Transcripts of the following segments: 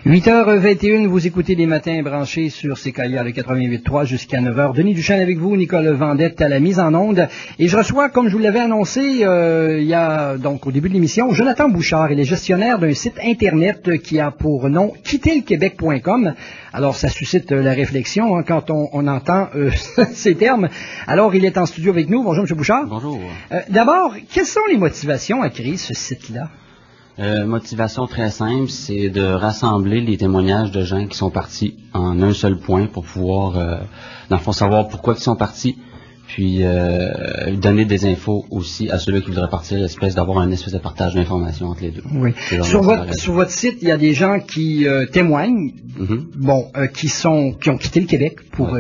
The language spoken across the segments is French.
8h21, vous écoutez les matins branchés sur CKIA le 88.3 jusqu'à 9h. Denis Duchesne avec vous, Nicole Vendette à la mise en onde. Et je reçois, comme je vous l'avais annoncé il y a donc au début de l'émission, Jonathan Bouchard. Il est gestionnaire d'un site Internet qui a pour nom quitterlequebec.com. Alors, ça suscite la réflexion quand on entend ces termes. Alors, il est en studio avec nous. Bonjour, M. Bouchard. Bonjour. D'abord, quelles sont les motivations à créer ce site-là? Motivation très simple, c'est de rassembler les témoignages de gens qui sont partis en un seul point pour pouvoir, dans le fond, savoir pourquoi ils sont partis, puis donner des infos aussi à ceux-là qui voudraient partir, d'avoir un espèce de partage d'informations entre les deux. Oui. Sur votre site, il y a des gens qui témoignent, qui ont quitté le Québec pour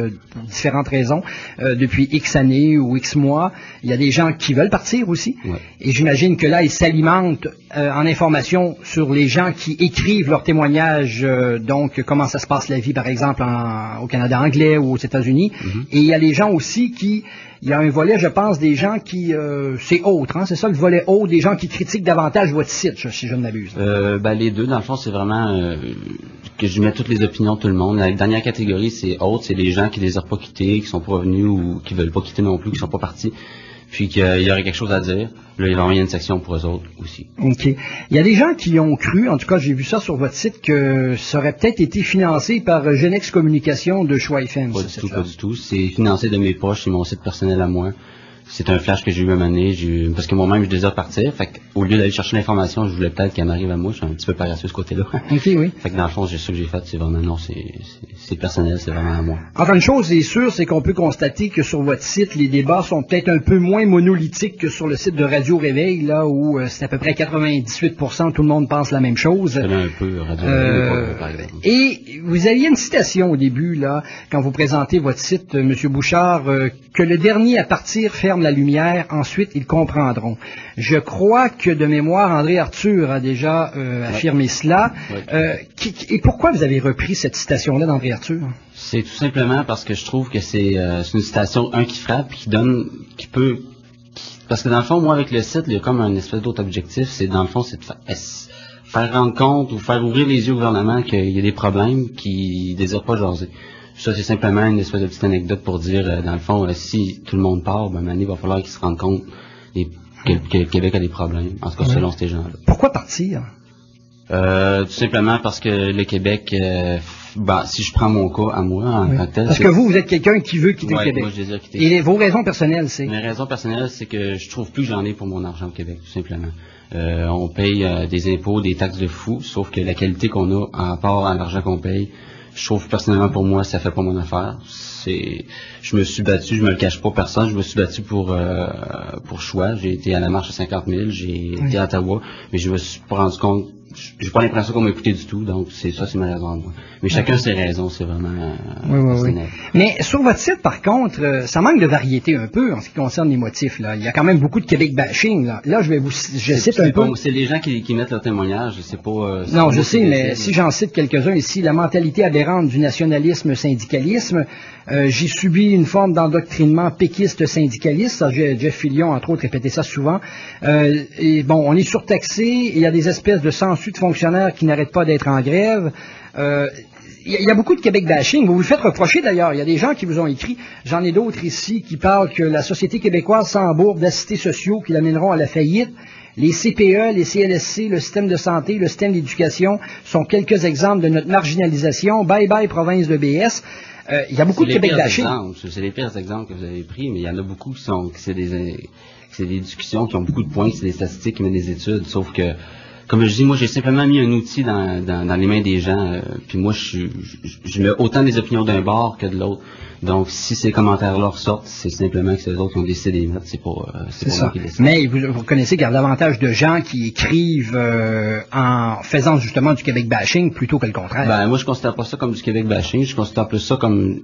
différentes raisons, depuis X années ou X mois. Il y a des gens qui veulent partir aussi. Ouais. Et j'imagine que là, ils s'alimentent en information sur les gens qui écrivent leurs témoignages, donc comment ça se passe la vie, par exemple, au Canada anglais ou aux États-Unis. Et il y a les gens aussi il y a un volet, je pense, des gens qui... c'est autre, hein, c'est ça le volet haut, des gens qui critiquent davantage votre site, si je ne m'abuse. Les deux, dans le fond, c'est vraiment que je mets toutes les opinions de tout le monde. La dernière catégorie, c'est autre, c'est les gens qui ne désirent pas quitter, qui sont pas revenus ou qui veulent pas quitter non plus, qui sont pas partis, puis qu'il y aurait quelque chose à dire. Là, il va y avoir une section pour eux autres aussi. OK. Il y a des gens qui ont cru, en tout cas, j'ai vu ça sur votre site, que ça aurait peut-être été financé par Genex Communication de Choix FM. Pas du tout. C'est financé de mes poches, c'est mon site personnel à moi. C'est un flash que j'ai eu à mener, parce que moi-même, je désire partir. Fait qu'au lieu d'aller chercher l'information, je voulais peut-être qu'elle m'arrive à moi. Je suis un petit peu paresseux de ce côté-là. OK, oui. Fait que dans le fond, ce que j'ai fait, c'est vraiment, non, c'est personnel, c'est vraiment à moi. Enfin, une chose est sûre, c'est qu'on peut constater que sur votre site, les débats sont peut-être un peu moins monolithiques que sur le site de Radio Réveil, là, où c'est à peu près 98% tout le monde pense la même chose. C'est un peu Radio Réveil, par exemple. Et vous aviez une citation au début, là, quand vous présentez votre site, M. Bouchard, que le dernier à partir ferme la lumière, ensuite ils comprendront. Je crois que de mémoire, André Arthur a déjà affirmé cela. Et pourquoi vous avez repris cette citation-là d'André Arthur? C'est tout simplement parce que je trouve que c'est une citation, qui frappe, parce que dans le fond, moi avec le site, il y a comme un espèce d'autre objectif, c'est dans le fond, c'est de faire rendre compte ou faire ouvrir les yeux au gouvernement qu'il y a des problèmes qui ne désirent pas jaser. Ça, c'est simplement une espèce de petite anecdote pour dire, dans le fond, si tout le monde part, il va falloir qu'ils se rendent compte que le Québec a des problèmes, en tout cas selon ces gens-là. Pourquoi partir? Tout simplement parce que le Québec, si je prends mon cas à moi en tant que tel... Parce que vous êtes quelqu'un qui veut quitter le Québec. Moi, je désire quitter. Et vos raisons personnelles, c'est? Mes raisons personnelles, c'est que je trouve plus que j'en ai pour mon argent au Québec, tout simplement. On paye des impôts, des taxes de fou, sauf que la qualité qu'on a, en rapport à l'argent qu'on paye, je trouve personnellement pour moi, ça fait pas mon affaire. Je me suis battu, je me le cache pas personne, je me suis battu pour choix. J'ai été à la marche à 50 000, j'ai été à Ottawa, mais je me suis pas rendu compte, j'ai pas l'impression qu'on m'a écouté du tout, donc c'est ma raison à moi. Mais chacun ses raisons, c'est vraiment personnel. Mais sur votre site, par contre, ça manque de variété un peu en ce qui concerne les motifs. Là. Il y a quand même beaucoup de Québec bashing. Là je cite un peu. C'est les gens qui mettent leur témoignage, c'est pas... non, je sais, mais si j'en cite quelques-uns ici, la mentalité aberrante du nationalisme-syndicalisme, j'ai subi une forme d'endoctrinement péquiste-syndicaliste. Ça, Jeff Fillion, entre autres, répétait ça souvent. On est surtaxé, il y a des espèces de sensu de fonctionnaires qui n'arrêtent pas d'être en grève. Il y a beaucoup de Québec bashing. Vous vous faites reprocher d'ailleurs. Il y a des gens qui vous ont écrit. J'en ai d'autres ici qui parlent que la société québécoise s'embourbe d'assistés sociaux qui l'amèneront à la faillite. Les CPE, les CLSC, le système de santé, le système d'éducation sont quelques exemples de notre marginalisation. Bye bye province de BS. Il y a beaucoup de Québec bashing. C'est les pires exemples que vous avez pris, mais il y en a beaucoup c'est des discussions qui ont beaucoup de points, c'est des statistiques qui mettent des études, sauf que comme je dis, moi, j'ai simplement mis un outil dans les mains des gens. Puis moi, je mets autant des opinions d'un bord que de l'autre. Donc, si ces commentaires-là ressortent, c'est simplement que c'est eux autres qui ont décidé de les mettre. C'est pas moi qui décide. Mais vous reconnaissez qu'il y a davantage de gens qui écrivent en faisant justement du Québec bashing plutôt que le contraire. Moi, je considère pas ça comme du Québec bashing. Je considère plus ça comme...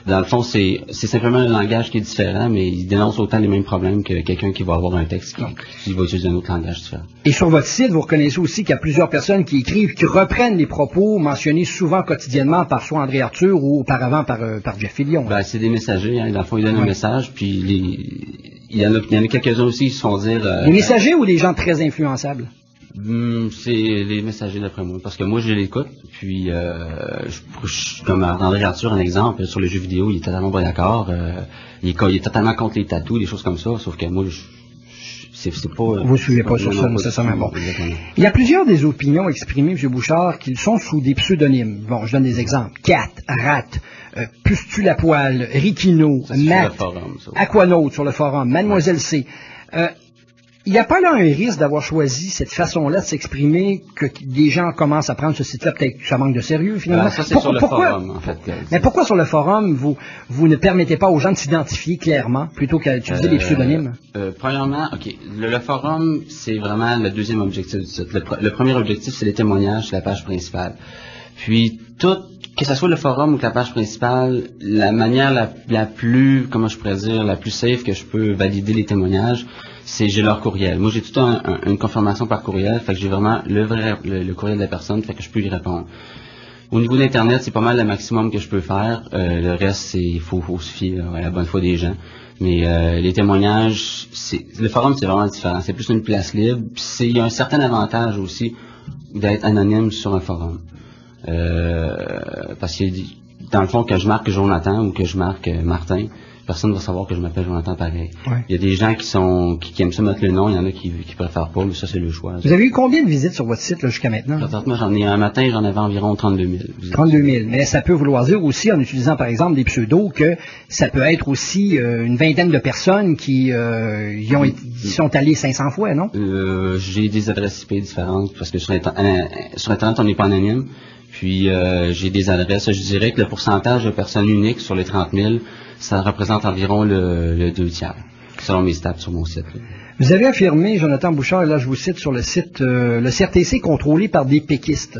Dans le fond, c'est simplement un langage qui est différent, mais il dénonce autant les mêmes problèmes que quelqu'un qui va avoir un texte qui va utiliser un autre langage différent. Et sur votre site, vous reconnaissez aussi qu'il y a plusieurs personnes qui écrivent, qui reprennent les propos mentionnés souvent quotidiennement par soit André Arthur ou auparavant par Jeff Fillion. C'est des messagers, hein. Dans le fond, ils donnent un message, puis il y en a quelques-uns aussi qui se font dire... des messagers ou des gens très influençables? C'est les messagers d'après moi, parce que moi je l'écoute, puis comme André Arthur, un exemple, sur les jeux vidéo, il est totalement pas d'accord, il est totalement contre les tatous, des choses comme ça, sauf que moi, c'est pas... Vous ne suivez pas sur ça nécessairement. Bon. Il y a plusieurs des opinions exprimées, M. Bouchard, qui sont sous des pseudonymes. Bon, je donne des exemples. Cat, Rat, Pustule à poil, Rikino, Matt, Aquanaut sur le forum, Mademoiselle C. Il n'y a pas là un risque d'avoir choisi cette façon-là de s'exprimer que des gens commencent à prendre ce site-là, peut-être que ça manque de sérieux finalement. Ça, c'est sur le forum, en fait. Mais pourquoi sur le forum, vous ne permettez pas aux gens de s'identifier clairement, plutôt qu'à utiliser des pseudonymes? Premièrement, OK, le forum, c'est vraiment le deuxième objectif du site. Le premier objectif, c'est les témoignages sur la page principale. Puis, que ce soit le forum ou la page principale, la manière la plus, comment je pourrais dire, la plus safe que je peux valider les témoignages, j'ai leur courriel. Moi, j'ai tout une confirmation par courriel, fait que j'ai vraiment le courriel de la personne, fait que je peux y répondre. Au niveau d'Internet, c'est pas mal le maximum que je peux faire. Le reste, il faut se fier à la bonne foi des gens. Mais les témoignages, le forum, c'est vraiment différent. C'est plus une place libre. Puis il y a un certain avantage aussi d'être anonyme sur un forum. Parce que dans le fond, que je marque Jonathan ou que je marque Martin, personne ne va savoir que je m'appelle Jonathan pareil. Ouais. Il y a des gens qui aiment ça mettre le nom, il y en a qui préfèrent pas, mais ça c'est le choix. Vous avez eu combien de visites sur votre site jusqu'à maintenant? Moi, un matin, j'en avais environ 32 000. 32 000. Mais ça peut vouloir dire aussi, en utilisant par exemple des pseudos, que ça peut être aussi une vingtaine de personnes qui sont allées 500 fois, non? J'ai des adresses IP différentes, parce que sur Internet, on n'est pas anonyme. Puis j'ai des adresses. Je dirais que le pourcentage de personnes uniques sur les 30 000, ça représente environ le 2/3, selon mes stats sur mon site. Là. Vous avez affirmé, Jonathan Bouchard, et là je vous cite sur le site, le CRTC contrôlé par des péquistes.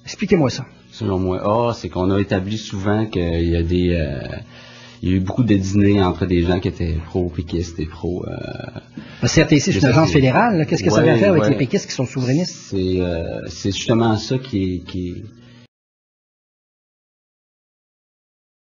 Expliquez-moi ça. Selon moi, c'est qu'on a établi souvent qu'il y a il y a eu beaucoup de dîners entre des gens qui étaient pro-péquistes et pro... Le CRTC, c'est une agence fédérale. Qu'est-ce que ça a à faire avec les péquistes qui sont souverainistes? C'est justement ça qui est